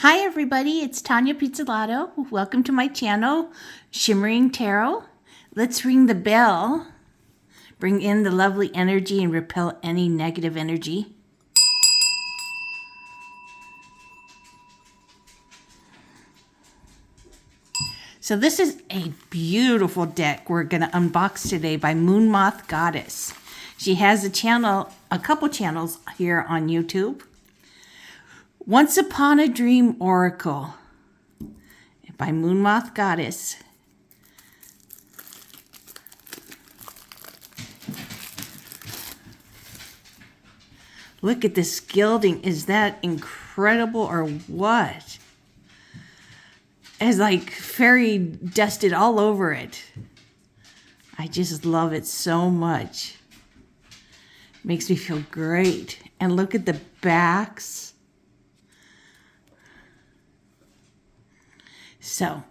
Hi everybody, it's Tanya Pizzolato. Welcome to my channel, Shimmering Tarot. Let's ring the bell, bring in the lovely energy and repel any negative energy. So this is a beautiful deck we're going to unbox today by Moonmoth Goddess. She has a couple channels here on YouTube. Once Upon a Dream Oracle by Moonmoth Goddess. Look at this gilding. Is that incredible or what? It's like fairy dusted all over it. I just love it so much. Makes me feel great. And look at the backs. So,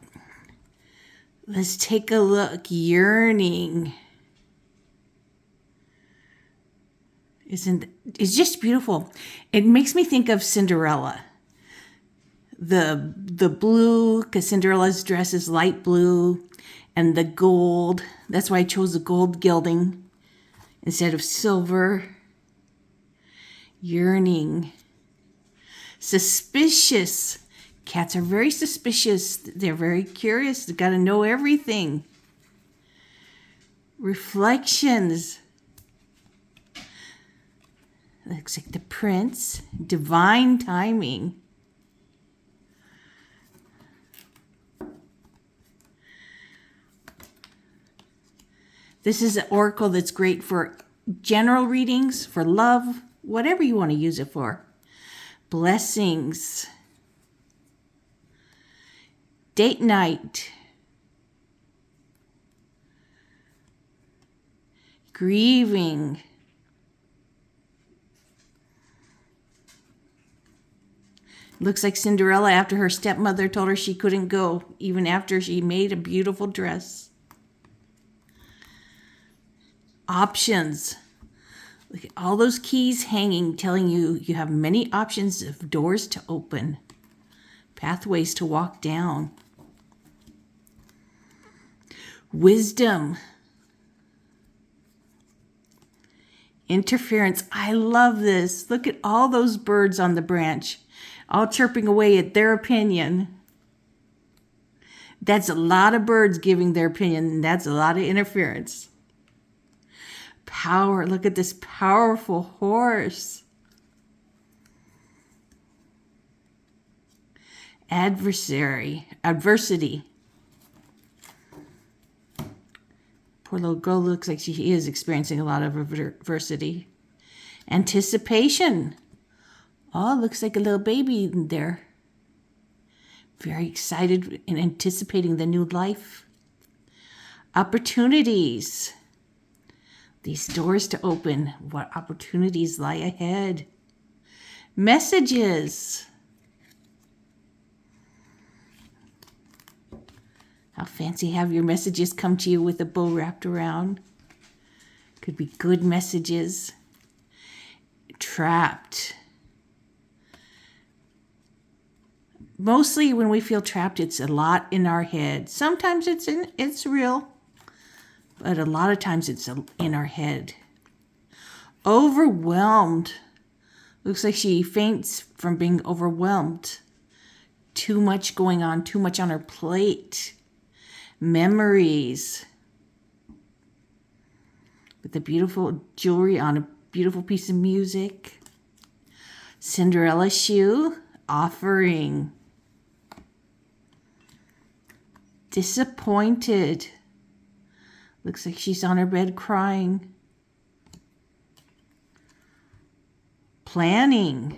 let's take a look. Yearning. It's just beautiful. It makes me think of Cinderella. The blue, because Cinderella's dress is light blue, and the gold. That's why I chose the gold gilding instead of silver. Yearning. Suspicious. Cats are very suspicious. They're very curious. They got to know everything. Reflections. Looks like the prince. Divine timing. This is an oracle that's great for general readings, for love, whatever you want to use it for. Blessings. Date night. Grieving. Looks like Cinderella after her stepmother told her she couldn't go, even after she made a beautiful dress. Options. Look at all those keys hanging, telling you you have many options of doors to open, pathways to walk down. Wisdom. Interference. I love this. Look at all those birds on the branch, all chirping away at their opinion. That's a lot of birds giving their opinion, and that's a lot of interference. Power. Look at this powerful horse. Adversary. Adversity. Poor little girl looks like she is experiencing a lot of adversity. Anticipation. Oh, looks like a little baby in there. Very excited and anticipating the new life. Opportunities. These doors to open. What opportunities lie ahead? Messages. How fancy have your messages come to you with a bow wrapped around. Could be good messages. Trapped. Mostly when we feel trapped, it's a lot in our head. Sometimes it's real, but a lot of times it's in our head. Overwhelmed. Looks like she faints from being overwhelmed. Too much going on, too much on her plate. Memories. With the beautiful jewelry on a beautiful piece of music. Cinderella shoe. Offering. Disappointed. Looks like she's on her bed crying. Planning.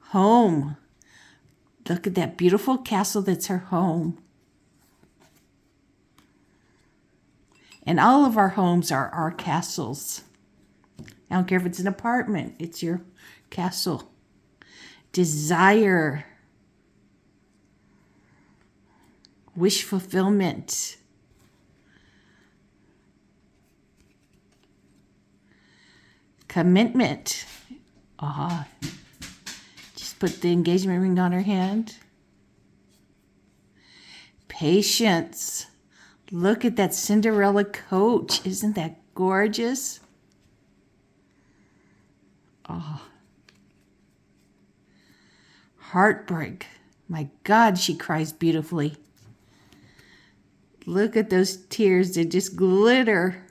Home. Look at that beautiful castle that's her home. And all of our homes are our castles. I don't care if it's an apartment, it's your castle. Desire. Wish fulfillment. Commitment. Ah, just put the engagement ring on her hand. Patience. Look at that Cinderella coach. Isn't that gorgeous? Oh. Heartbreak. My God, she cries beautifully. Look at those tears. They just glitter.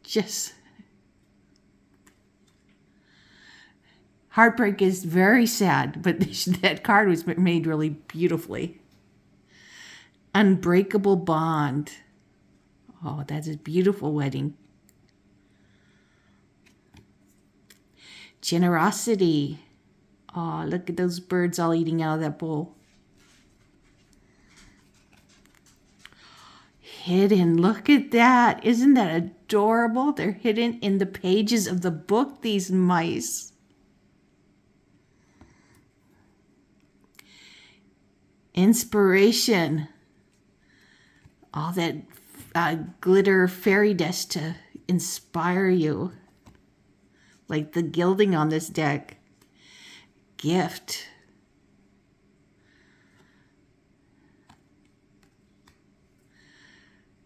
Just. Heartbreak is very sad, but that card was made really beautifully. Unbreakable bond. Oh, that's a beautiful wedding. Generosity. Oh, look at those birds all eating out of that bowl. Hidden. Look at that. Isn't that adorable? They're hidden in the pages of the book, these mice. Inspiration. All that glitter fairy dust to inspire you. Like the gilding on this deck. Gift.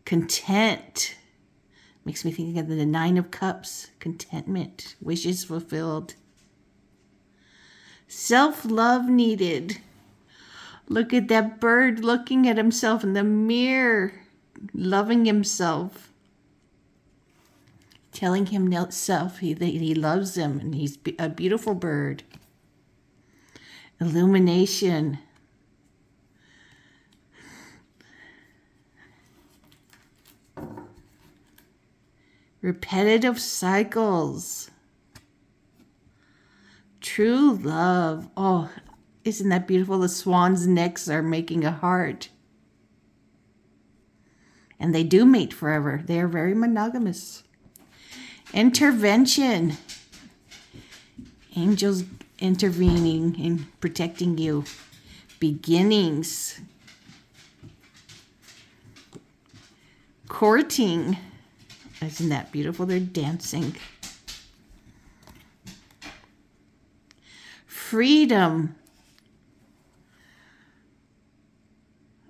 Content. Makes me think of the Nine of Cups. Contentment. Wishes fulfilled. Self-love needed. Look at that bird looking at himself in the mirror. Loving himself. Telling himself that he loves him and he's a beautiful bird. Illumination. Repetitive cycles. True love. Oh, isn't that beautiful? The swan's necks are making a heart. And they do mate forever. They are very monogamous. Intervention. Angels intervening and protecting you. Beginnings. Courting. Isn't that beautiful? They're dancing. Freedom.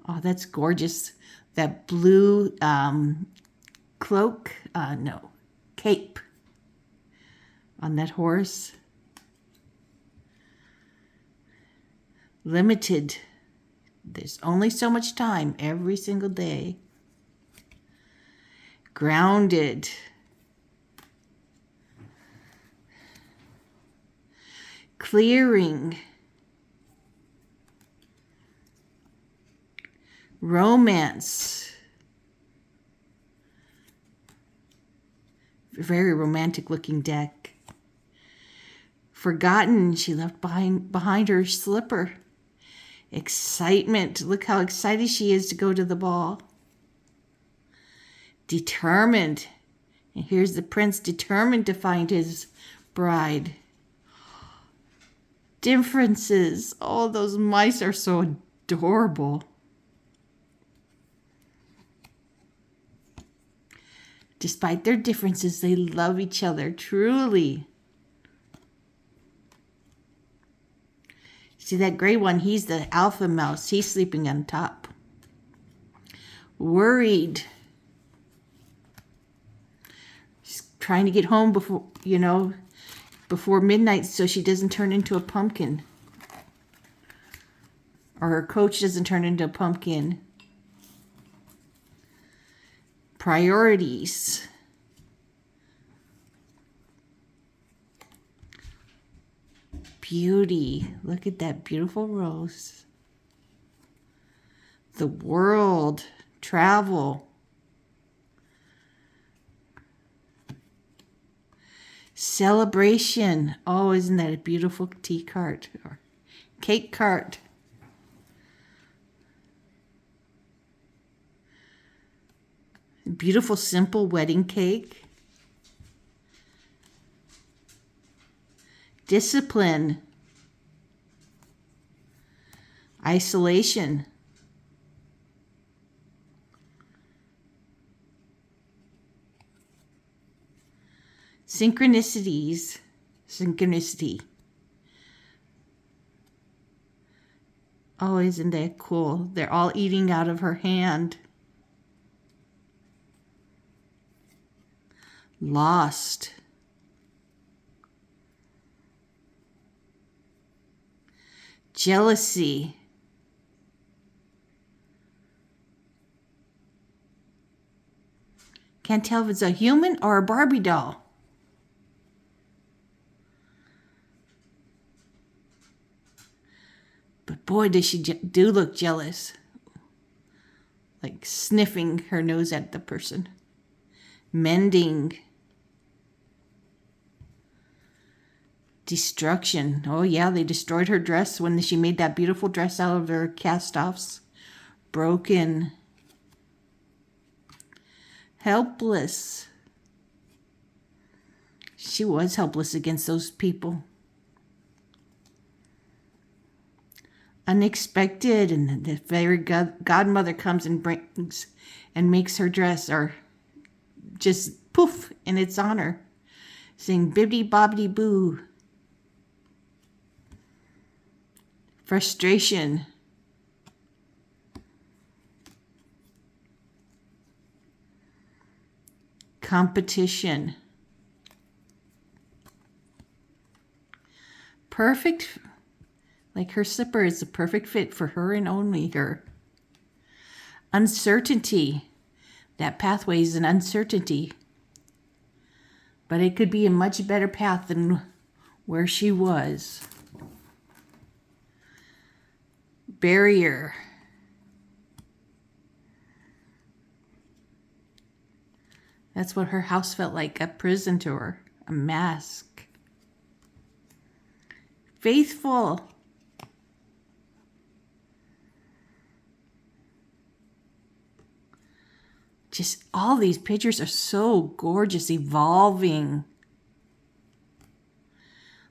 Oh, that's gorgeous. That blue cloak, cape on that horse. Limited. There's only so much time every single day. Grounded. Clearing. Romance. Very romantic looking deck. Forgotten. She left behind her slipper. Excitement. Look how excited she is to go to the ball. Determined. And here's the prince determined to find his bride. Differences. Oh, those mice are so adorable. Despite their differences, they love each other truly. See that gray one? He's the alpha mouse. He's sleeping on top. Worried. She's trying to get home before midnight so she doesn't turn into a pumpkin. Or her coach doesn't turn into a pumpkin. Priorities. Beauty. Look at that beautiful rose. The world. Travel. Celebration. Oh, isn't that a beautiful tea cart or cake cart? Beautiful, simple wedding cake. Discipline. Isolation. Synchronicities. Synchronicity. Oh, isn't that cool? They're all eating out of her hand. Lost. Jealousy. Can't tell if it's a human or a Barbie doll. But boy, does she do look jealous. Like sniffing her nose at the person. Mending. Destruction. Oh yeah, they destroyed her dress when she made that beautiful dress out of her cast-offs. Broken. Helpless. She was helpless against those people. Unexpected, and the fairy godmother comes and brings and makes her dress, or just poof in its honor, saying bibbidi bobbidi boo. Frustration. Competition. Perfect. Like her slipper is a perfect fit for her and only her. Uncertainty. That pathway is an uncertainty. But it could be a much better path than where she was. Barrier. That's what her house felt like, a prison to her, a mask. Faithful. Just all these pictures are so gorgeous, evolving.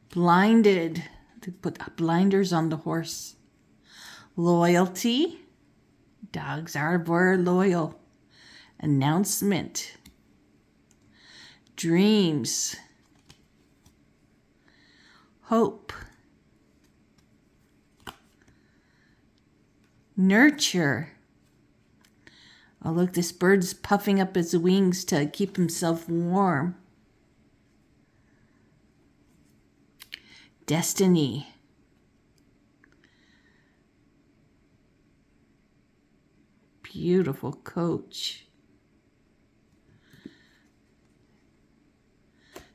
Blinded. They put blinders on the horse. Loyalty. Dogs are very loyal. Announcement. Dreams. Hope. Nurture. Oh, look, this bird's puffing up his wings to keep himself warm. Destiny. Beautiful coach.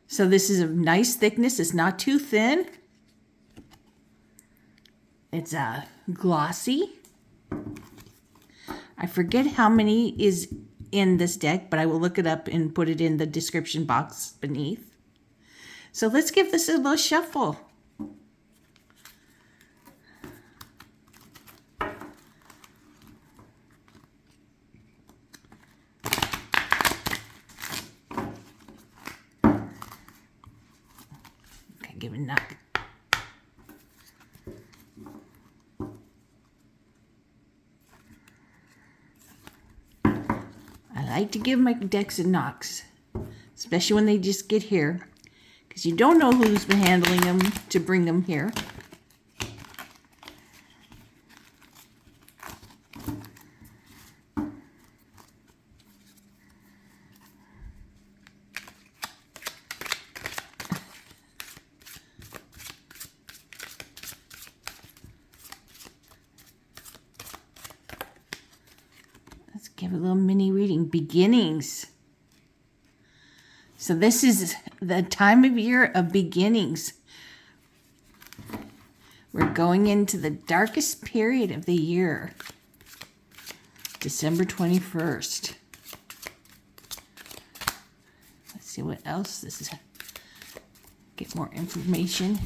So this is a nice thickness. It's not too thin. It's glossy. I forget how many is in this deck, but I will look it up and put it in the description box beneath. So let's give this a little shuffle. Okay, give it a knock. I like to give my decks a knocks, especially when they just get here, because you don't know who's been handling them to bring them here. Let's give a little mini reading. Beginnings. So this is the time of year of beginnings. We're going into the darkest period of the year. December 21st. Let's see what else this is. Get more information.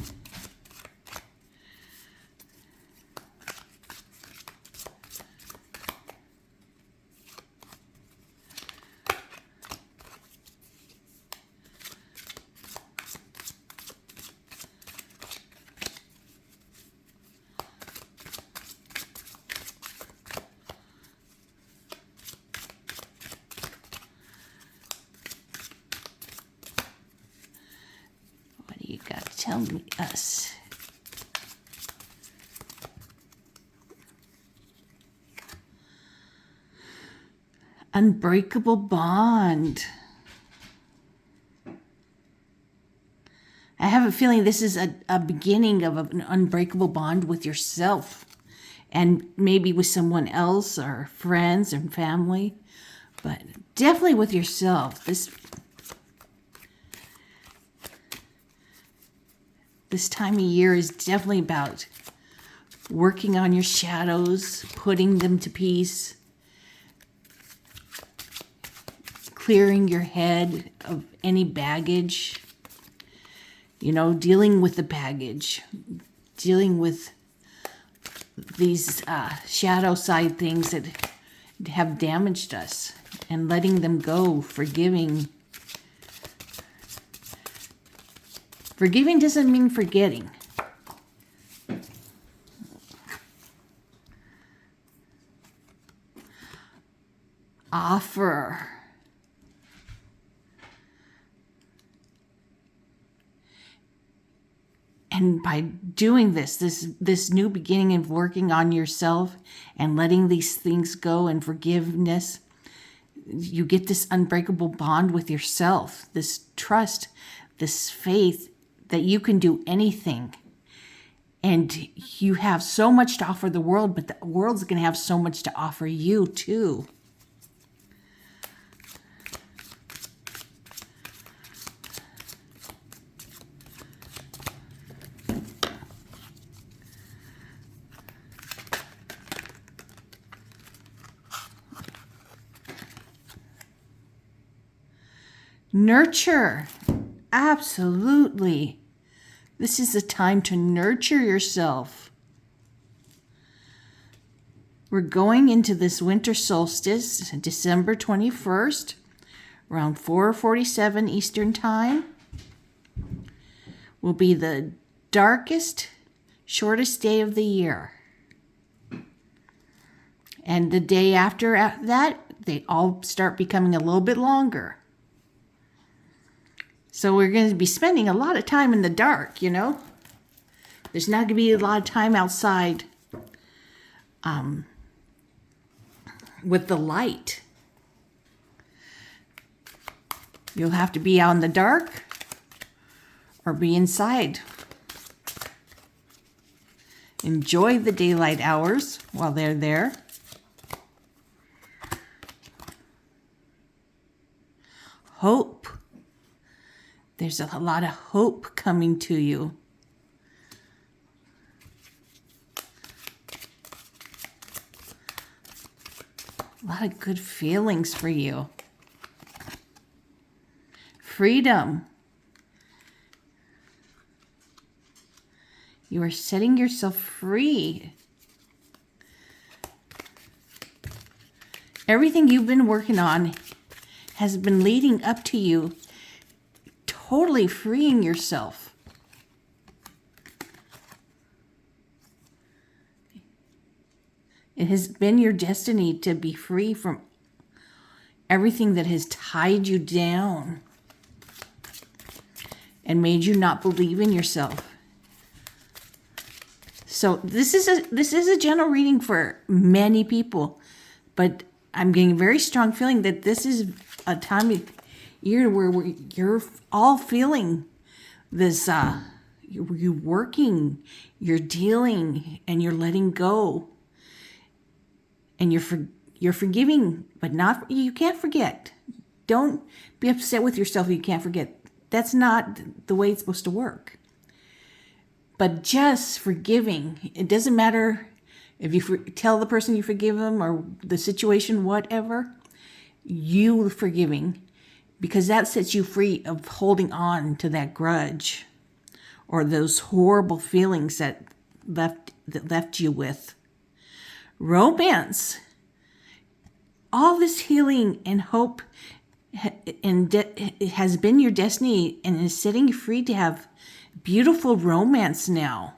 tell me us. Unbreakable bond. I have a feeling this is a beginning of an unbreakable bond with yourself, and maybe with someone else or friends and family, but definitely with yourself. This time of year is definitely about working on your shadows, putting them to peace, clearing your head of any baggage, dealing with the baggage, dealing with these shadow side things that have damaged us, and letting them go, forgiving. Forgiving doesn't mean forgetting. Offer. And by doing this new beginning of working on yourself and letting these things go and forgiveness, you get this unbreakable bond with yourself, this trust, this faith that you can do anything. And you have so much to offer the world, but the world's going to have so much to offer you too. Nurture. Absolutely. This is a time to nurture yourself. We're going into this winter solstice, December 21st, around 4:47 Eastern Time. Will be the darkest, shortest day of the year. And the day after that, they all start becoming a little bit longer. So we're going to be spending a lot of time in the dark, There's not going to be a lot of time outside with the light. You'll have to be out in the dark or be inside. Enjoy the daylight hours while they're there. Hope. There's a lot of hope coming to you. A lot of good feelings for you. Freedom. You are setting yourself free. Everything you've been working on has been leading up to you totally freeing yourself. It has been your destiny to be free from everything that has tied you down and made you not believe in yourself. So this is a general reading for many people, but I'm getting a very strong feeling that this is a time of year where you're all feeling this, you're working, you're dealing, and you're letting go. And you're forgiving, but you can't forget. Don't be upset with yourself if you can't forget. That's not the way it's supposed to work. But just forgiving. It doesn't matter if you tell the person you forgive them or the situation, whatever, you forgiving, because that sets you free of holding on to that grudge or those horrible feelings that left you with. Romance. All this healing and hope it has been your destiny and is setting you free to have beautiful romance now.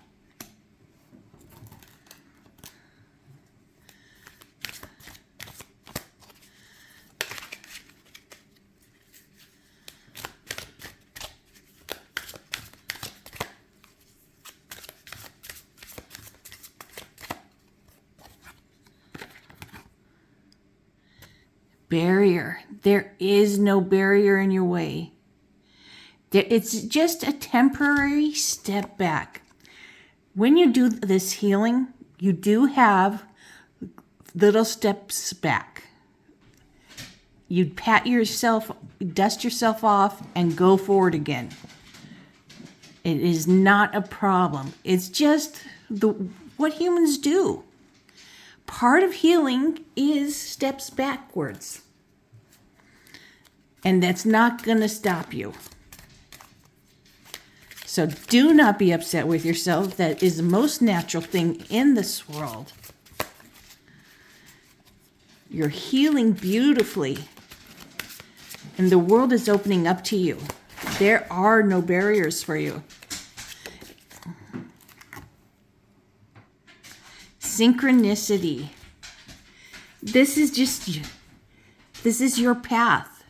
barrier. There is no barrier in your way. It's just a temporary step back. When you do this healing, you do have little steps back. You pat yourself, dust yourself off, and go forward again. It is not a problem. It's just what humans do. Part of healing is steps backwards. And that's not going to stop you. So do not be upset with yourself. That is the most natural thing in this world. You're healing beautifully. And the world is opening up to you. There are no barriers for you. Synchronicity. This is your path.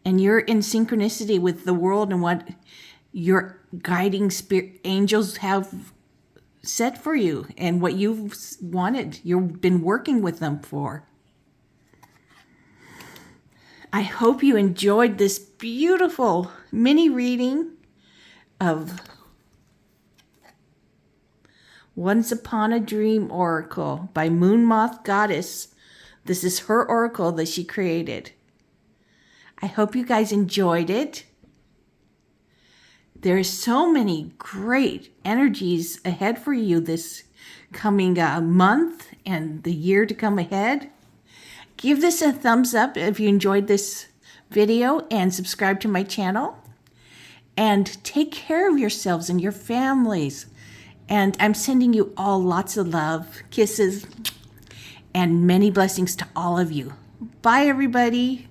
And you're in synchronicity with the world and what your guiding spirit angels have set for you and what you've wanted. You've been working with them for. I hope you enjoyed this beautiful mini reading of Once Upon a Dream Oracle by Moon Moth Goddess. This is her oracle that she created. I hope you guys enjoyed it. There's so many great energies ahead for you this coming month and the year to come ahead. Give this a thumbs up if you enjoyed this video and subscribe to my channel. And take care of yourselves and your families. And I'm sending you all lots of love, kisses, and many blessings to all of you. Bye, everybody.